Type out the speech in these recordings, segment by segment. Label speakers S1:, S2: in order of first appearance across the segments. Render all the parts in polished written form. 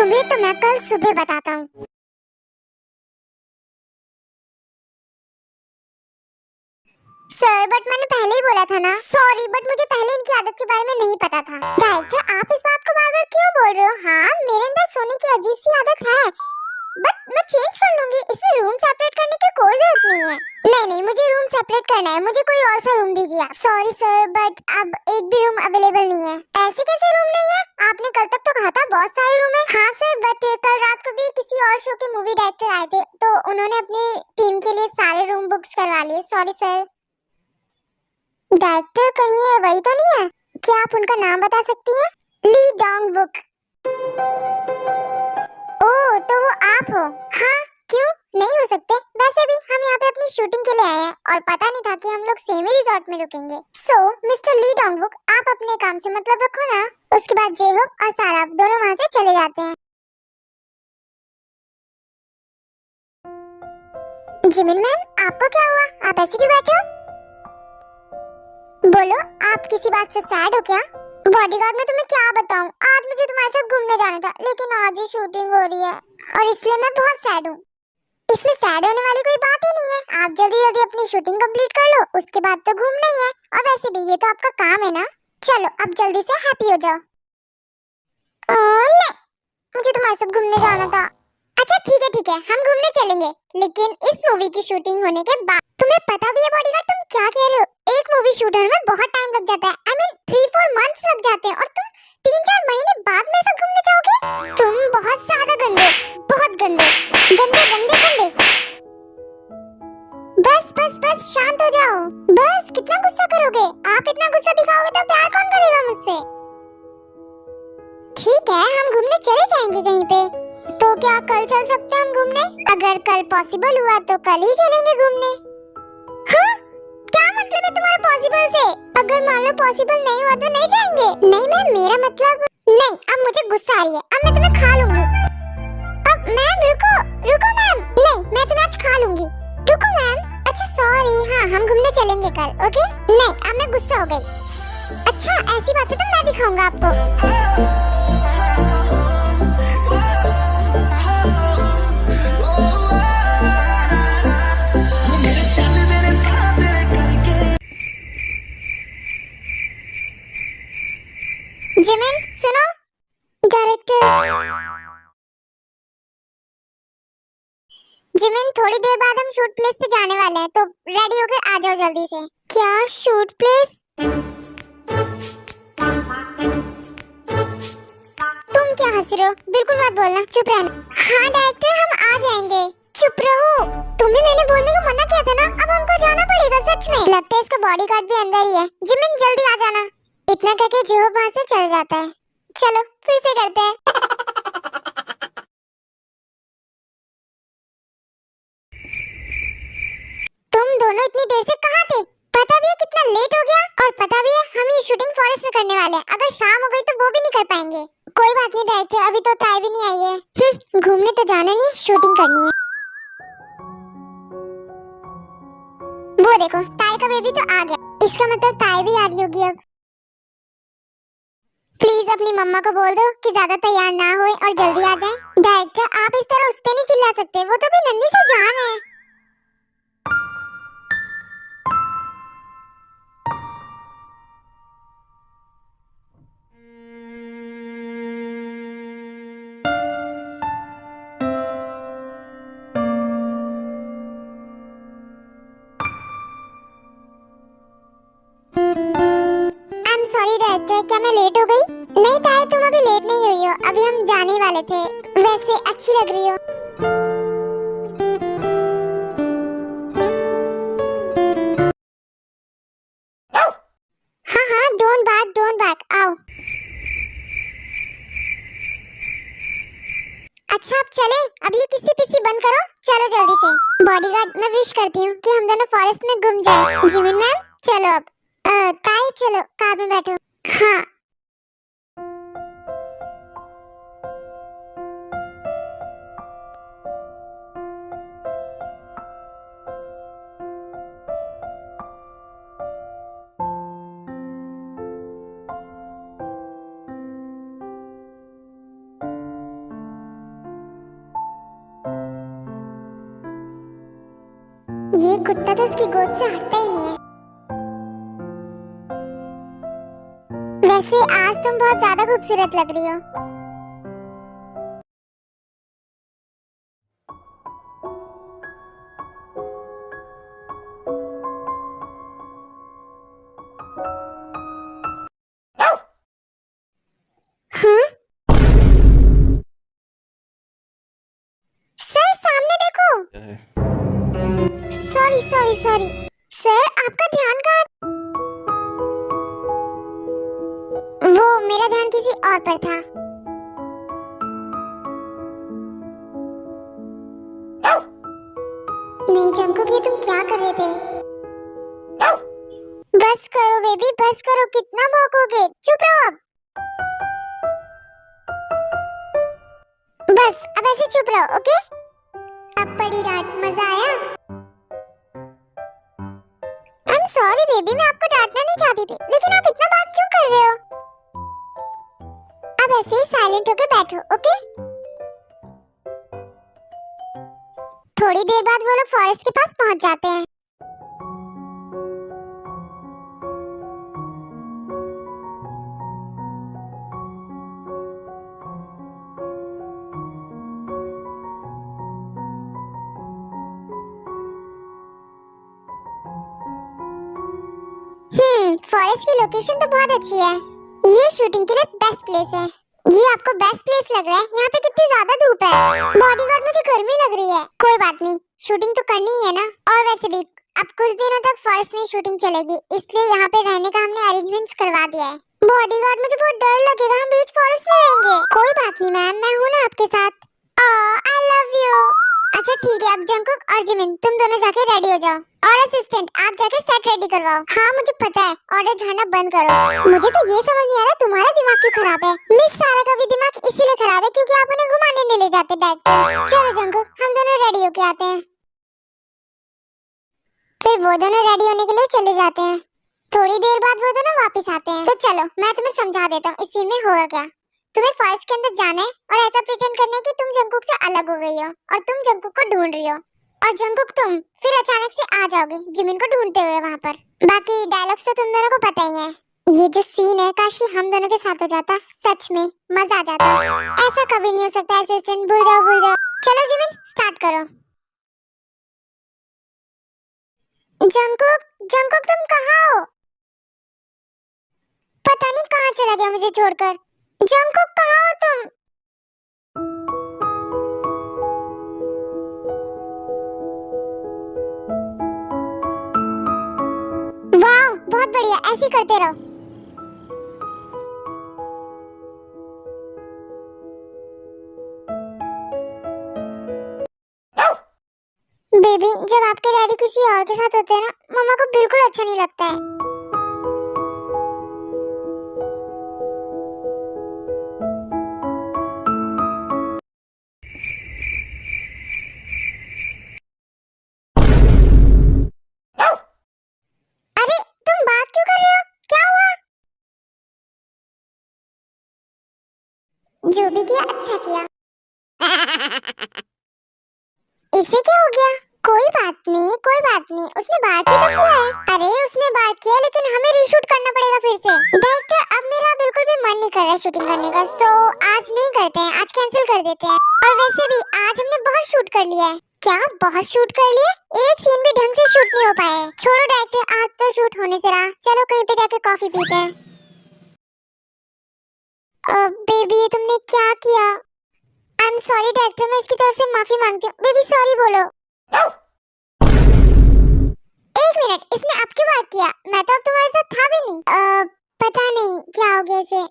S1: तुम्हें तो मैं कल सुबह बताता हूँ। सर बट मैंने पहले ही बोला था ना। सॉरी बट मुझे पहले इनकी आदत के बारे में नहीं पता था। डायरेक्टर आप इस बात को बार बार क्यों बोल रहे हो? हाँ मेरे अंदर सोने की अजीब सी आदत है, बट मैं चेंज कर लूंगी। इसमें रूम सेपरेट करने की कोई जरूरत नहीं है। नहीं नहीं मुझे रूम सेपरेट करना है, मुझे कोई और सा रूम दीजिए आप। सॉरी सर बट अब एक भी रूम अवेलेबल नहीं है। ऐसे कैसे रूम नहीं है? आपने कल तक तो कहा था बहुत सारे रूम है। हाँ सर बट कल रात को भी किसी और शो के मूवी डायरेक्टर आए थे तो उन्होंने अपनी टीम के लिए सारे रूम बुक्स करवा लिए। Sorry sir. डायरेक्टर कहीं है वही तो नहीं है? क्या आप उनका नाम बता सकती हैं? ली डोंग वुक। ओह तो वो आप हो? हाँ क्यों नहीं हो सकते? वैसे भी हम यहाँ पे अपनी शूटिंग के लिए आए हैं और पता नहीं था कि हम लोग सेम ही रिजॉर्ट में रुकेंगे। सो मिस्टर ली डोंग वुक आप अपने काम से मतलब रखो ना। उसके बाद जेहोप और सारा दोनों वहाँ से चले जाते हैं। जिमिन मैम आपको क्या हुआ? आप ऐसे क्यों बैठे हो? बोलो आप किसी बात से सैड हो क्या? बॉडीगार्ड मैं तुम्हें क्या बताऊं, आज मुझे तुम्हारे साथ घूमने जाना था लेकिन आज ही शूटिंग हो रही है और इसलिए मैं बहुत सैड हूँ। इसमें सैड होने वाली कोई बात ही नहीं है। आप जल्दी जल्दी अपनी शूटिंग कंप्लीट कर लो, उसके बाद तो घूमना ही है। और वैसे भी ये तो आपका काम है ना। चलो अब जल्दी से हैप्पी हो जाओ। नहीं मुझे तुम्हारे साथ घूमने जाना था। अच्छा ठीक है हम घूमने चलेंगे लेकिन इस मूवी की शूटिंग होने के बाद। तुम्हें पता भी है बॉडीगार्ड तुम क्या कह रहे हो? एक मूवी शूट होने में बहुत टाइम लग जाता है। आई मीन 3-4 मंथ्स लग जाते हैं और तुम 3-4 महीने बाद मेरे साथ घूमने जाओगे? तुम बहुत ज्यादा गंदे, बहुत गंदे गंदे गंदे गंदे। बस शांत हो जाओ। बस कितना गुस्सा करोगे? आप इतना गुस्सा दिखाओगे तो प्यार कौन करेगा मुझसे? ठीक है हम घूमने चले जाएंगे कहीं पे। तो क्या कल चल सकते हैं हम घूमने? अगर कल पॉसिबल हुआ तो कल ही चलेंगे घूमने। हाँ? क्या मतलब है तुम्हारा पॉसिबल से? अगर मान लो पॉसिबल नहीं हुआ तो नहीं जाएंगे? नहीं मैम मेरा मतलब नहीं। अब मुझे गुस्सा आ रही है, अब मैं तुम्हें खा लूंगी। अब मैम रुको रुको मैम। नहीं मैं तुम्हें आज खा लूंगी। रुको मैम। अच्छा सॉरी हाँ हम घूमने चलेंगे कल ओके। नहीं अब मैं गुस्सा हो गई। अच्छा ऐसी बात है तो मैं भी खाऊंगा आपको। जिमिन सुनो। डायरेक्टर जिमिन थोड़ी देर बाद हम शूट प्लेस पे जाने वाले हैं तो रेडी होकर आ जाओ जल्दी से। क्या शूट प्लेस? तुम क्या हंस रहे हो? बिल्कुल मत बोलना, चुप रहना। हाँ डायरेक्टर हम आ जाएंगे। चुप रहो। तुम्हें मैंने बोलने को मना किया था ना। अब हमको जाना पड़ेगा सच में। लगता है इसका बॉडीगार्ड भी अंदर ही है। जिमिन जल्दी आ जाना। इतना कहके जो वहाँ से चल जाता है। चलो फिर से करते हैं। तुम दोनों इतनी देर से कहाँ थे? पता भी है कितना लेट हो गया और पता भी है हम ये शूटिंग फॉरेस्ट में करने वाले हैं। अगर शाम हो गई तो वो भी नहीं कर पाएंगे। कोई बात नहीं डायरेक्टर अभी तो ताई भी नहीं आई है। घूमने तो जाना नहीं है, शूटिंग करनी है। वो देखो ताई का बेबी तो आ गया। इसका मतलब ताई भी आ रही होगी अब। प्लीज अपनी मम्मा को बोल दो कि ज्यादा तैयार ना होए और जल्दी आ जाए। डायरेक्टर आप इस तरह उस पे नहीं चिल्ला सकते, वो तो भी नन्ही सी जान है। आई एम सॉरी डायरेक्टर, क्या मैं लेट हो गई? नहीं ताई तुम अभी लेट नहीं हुई हो, अभी हम जाने ही वाले थे। वैसे अच्छी लग रही हो। हाँ डोंट बार्क आओ। अच्छा आप चले, अब ये किसी पिसी बंद करो। चलो जल्दी से। बॉडीगार्ड मैं विश करती हूँ कि हम दोनों फॉरेस्ट में घूम जाए। जिमिन मैम चलो अब। ताई चलो कार में बैठो। हाँ ये कुत्ता तो उसकी गोद से हटता ही नहीं है। वैसे आज तुम बहुत ज्यादा खूबसूरत लग रही हो। हाँ? सर सामने देखो। सॉरी सॉरी सॉरी सर, आपका ध्यान कहाँ? वो मेरा ध्यान किसी और पर था। नहीं जंकुक, ये तुम क्या कर रहे थे? बस करो बेबी, बस करो, कितना भौंकोगे? चुप रहो अब। बस अब ऐसे चुप रहो, ओके? अब पड़ी डांट, मजा आया? आई एम सॉरी बेबी, मैं आपको डांटना नहीं चाहती थी, लेकिन आप इतना बात क्यों कर रहे हो? अब ऐसे ही साइलेंट होके बैठो, ओके? थोड़ी देर बाद वो लोग फॉरेस्ट के पास पहुंच जाते हैं। फॉरेस्ट की लोकेशन तो बहुत अच्छी है। ये शूटिंग के लिए बेस्ट प्लेस है। ये आपको बेस्ट प्लेस लग रहा है? यहाँ पे कितनी ज्यादा धूप है। बॉडीगार्ड, मुझे गर्मी लग रही है। कोई बात नहीं, शूटिंग तो करनी ही है ना। और वैसे भी अब कुछ दिनों तक फॉरेस्ट में शूटिंग चलेगी, इसलिए यहाँ पे रहने का हमने अरेंजमेंट्स करवा दिया है। बॉडीगार्ड, मुझे बहुत डर लगेगा, हम बीच फॉरेस्ट में रहेंगे। कोई बात नहीं मैम, मैं हूँ ना आपके साथ। I love you. अच्छा ठीक है, अब जंकुक और जिमिन तुम दोनों जाके रेडी हो जाओ, और असिस्टेंट आप जाके सेट रेडी करवाओ। हाँ मुझे पता है, ऑर्डर झाड़ना बंद करो। मुझे तो ये समझ नहीं आ रहा तुम्हारा दिमाग क्यों खराब है। मिस सारा का भी दिमाग इसीलिए खराब है क्योंकि आप उन्हें घुमाने नहीं ले जाते डायरेक्टर। चलो जंकुक, हम दोनों रेडी होके आते हैं। फिर वो दोनों रेडी होने के लिए चले जाते हैं। थोड़ी देर बाद वो दोनों वापस आते हैं। तो चलो मैं तुम्हें समझा देता हूँ इस सीन में होगा क्या। तुम्हें फॉरेस्ट के अंदर जाना है और ऐसा प्रिटेंड करना है कि तुम जंकुक से अलग हो गई हो और तुम जंकुक को ढूंढ रही हो, और जंकुक तुम फिर अचानक से आ जाओगे जिमिन को ढूंढते हुए वहाँ पर। बाकी डायलॉग्स तो तुम दोनों को पता ही है। ये जो सीन है, काश हम दोनों के साथ हो जाता, सच में मजा आ जाता। ऐसा कभी नहीं हो सकता असिस्टेंट, भूल जाओ भूल जाओ। चलो जिमिन स्टार्ट करो। जंकुक, जंकुक तुम कहाँ हो? पता नहीं कहाँ चला गया मुझे छोड़कर। जंकुक कहाँ हो तुम? वाह बहुत बढ़िया, ऐसे करते रहो। बेबी, जब आपके डैडी किसी और के साथ होते हैं ना, मम्मा को बिल्कुल अच्छा नहीं लगता है। अरे तुम बात क्यों कर रहे हो? क्या हुआ? जो भी किया अच्छा किया। इसे क्या हो गया? कोई बात नहीं, कोई बात नहीं, उसने बात ही तो किया है। अरे उसने बात किया, लेकिन हमें रीशूट करना पड़ेगा फिर से। डायरेक्टर, अब मेरा बिल्कुल भी मन नहीं कर रहा शूटिंग करने का, सो आज नहीं करते हैं, आज कैंसिल कर देते हैं। और वैसे भी आज हमने बहुत शूट कर लिया है। क्या बहुत शूट कर लिया? एक सीन भी ढंग से शूट नहीं हो पाया है। छोड़ो डायरेक्टर, आज तो शूट होने से रहा। चलो कहीं पे जाके कॉफी पीते हैं। बेबी ये तुमने क्या किया? आई एम सॉरी डायरेक्टर, मैं इसकी तरफ से माफी मांगती हूँ। बेबी सॉरी बोलो। एक मिनट, इसने अब क्यों बात किया? मैं तो अब तुम्हारे साथ था भी नहीं। पता नहीं क्या हो गया इसे।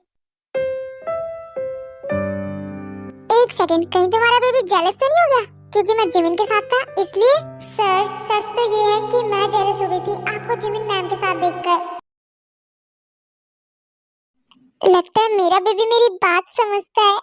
S1: एक सेकंड, कहीं तुम्हारा बेबी जेलस तो नहीं हो गया क्योंकि मैं जिमिन के साथ था इसलिए? सर सच तो ये है कि मैं जेलस हो गई थी आपको जिमिन मैम के साथ देखकर। लगता है मेरा बेबी मेरी बात समझता है।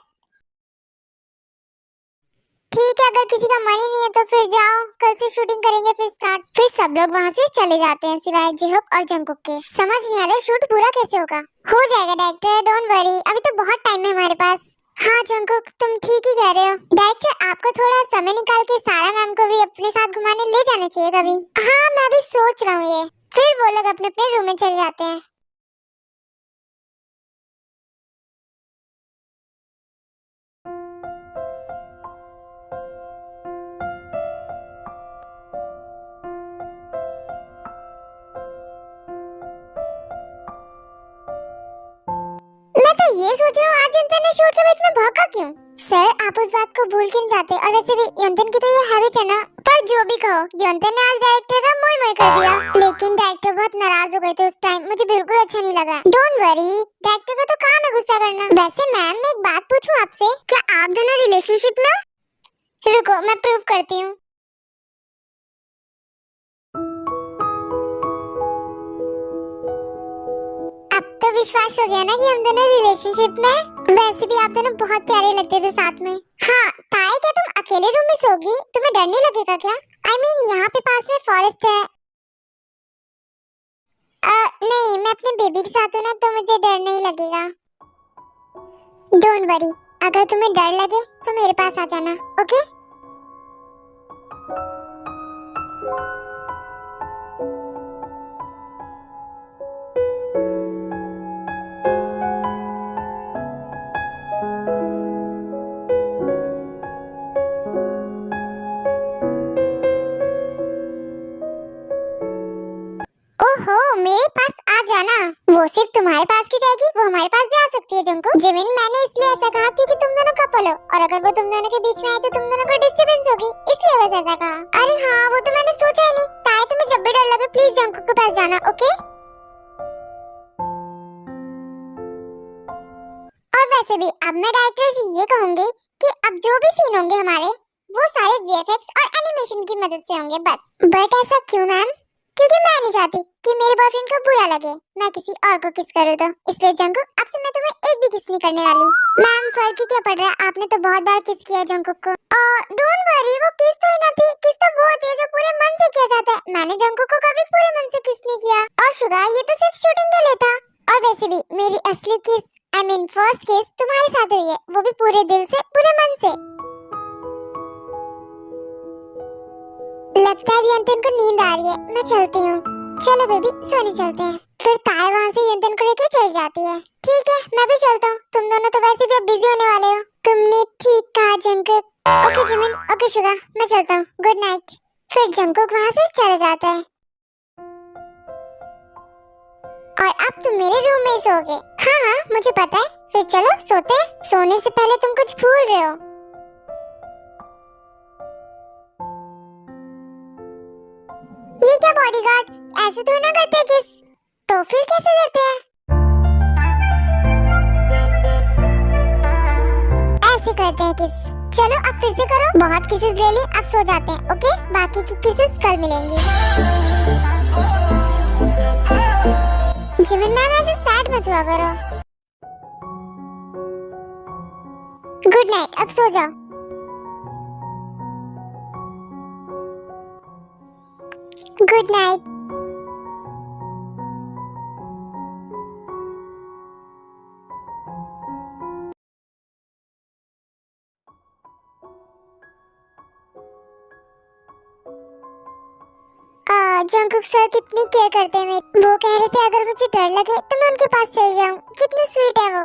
S1: ठीक है, अगर किसी का मन ही नहीं है तो फिर जाओ, कल से शूटिंग करेंगे फिर स्टार्ट। फिर सब लोग वहाँ से चले जाते हैं सिवाय जिहोप और जंकुक के। समझ नहीं आ रहा शूट पूरा कैसे होगा। हो जाएगा डायरेक्टर, डोंट वरी, अभी तो बहुत टाइम है हमारे पास। हाँ जंकुक, तुम ठीक ही कह रहे हो। डायरेक्टर, आपको थोड़ा समय निकाल के सारा मैम को भी अपने साथ घुमाने ले जाना चाहिए कभी। हाँ मैं भी सोच रहा हूँ ये। फिर वो लोग अपने अपने रूम में चले जाते हैं। मैं तो ये सोच रहा हूँ आज यंतन ने शूट के बीच में भौंका क्यों? सर आप उस बात को भूल क्यों नहीं जाते? और वैसे भी यंतन की तो ये हैबिट है ना। पर जो भी कहो, यंतन ने आज डायरेक्टर का मोई मोई कर दिया। लेकिन डायरेक्टर बहुत नाराज हो गए थे उस टाइम, मुझे बिल्कुल अच्छा नहीं लगा। डोंट वरी, डायरेक्टर का तो काम है गुस्सा करना। वैसे मैम मैं एक बात पूछूं आपसे, क्या आप दोनों रिलेशनशिप में? रुको मैं प्रूव करती हूँ। अब तो विश्वास हो गया ना कि हम दोनों रिलेशनशिप में। वैसे भी आप दोनों बहुत प्यारे लगते थे साथ में। हाँ ताए, क्या तुम अकेले रूम में सोगी? तुम्हें डर नहीं लगेगा क्या? यहाँ पे पास में फॉरेस्ट है। नहीं, मैं अपने बेबी के साथ हूँ ना, तो मुझे डर नहीं लगेगा। डोंट वरी, अगर तुम्हें डर लगे तो मेरे पास आ जाना, ओके? ओहो, मेरे पास आ जाना। वो सिर्फ तुम्हारे पास क्यों जाएगी, वो हमारे पास भी आ सकती है जंको। जिमिन, मैंने इसलिए ऐसा कहा क्योंकि तुम दोनों कपल हो, और अगर वो तुम दोनों के बीच में आए तो तुम दोनों को डिस्टरबेंस होगी, इसलिए बस ऐसा कहा। अरे हाँ, वो तो मैंने सोचा ही नहीं। ताए, तुम्हें जब भी डर लगे प्लीज जंको के पास जाना, ओके? और वैसे भी अब मैं डायरेक्टर से ये कहूंगी कि अब जो भी सीन होंगे हमारे, वो सारे वीएफएक्स और एनिमेशन की मदद से होंगे बस। बट ऐसा क्यों मैम? क्योंकि मैं नहीं चाहती कि मेरे बॉयफ्रेंड को बुरा लगे मैं किसी और को किस करूँ तो। इसलिए जंकुक, अब से मैं तुम्हें एक भी किस नहीं करने वाली। मैम फर्क ही क्या पड़ रहा है, आपने तो बहुत बार किस किया जंकुक को। डोंट वरी, वो किस तो ही ना थी। किस तो वो होती है जो पूरे मन से किया जाता है। मैंने जंकुक को कभी पूरे मन से किस नहीं किया। और शुगा, ये तो सिर्फ शूटिंग के लिए था। और वैसे भी मेरी असली किस, फर्स्ट किस तुम्हारे साथ हुई है, वो भी पूरे दिल से, पूरे मन से। लगता है यंतन को नींद आ रही है, मैं चलती हूँ। चलो बेबी, सोने चलते हैं। फिर ताए वहाँ से यंतन को लेके चली जाती है। ठीक है, मैं भी चलता हूँ। तुम दोनों तो वैसे भी अब बिजी होने वाले हो। तुमने ठीक कहा Jungkook. Okay Jimin, okay Suga, मैं चलता हूँ। Good night. फिर जंकुक वहाँ से चले जाता है। और अब तुम मेरे रूम में ही सोओगे। हाँ हाँ, मुझे पता है। फिर चलो सोते हैं। सोने से पहले तुम कुछ भूल रहे हो। ये क्या बॉडीगार्ड, ऐसे तो ना करते किस? तो फिर कैसे देते हैं? ऐसे करते हैं किस। चलो अब फिर से करो। बहुत किसेस ले ली, अब सो जाते हैं, ओके? बाकी की किसेस कल मिलेंगी। जिमिन मैम, ऐसे सैड मत हुआ करो। गुड नाइट, अब सो जाओ। Good night. जंकुक सर कितनी केयर करते हैं मेरी। वो कह रहे थे अगर मुझे डर लगे तो मैं उनके पास चली जाऊं। कितने स्वीट है वो।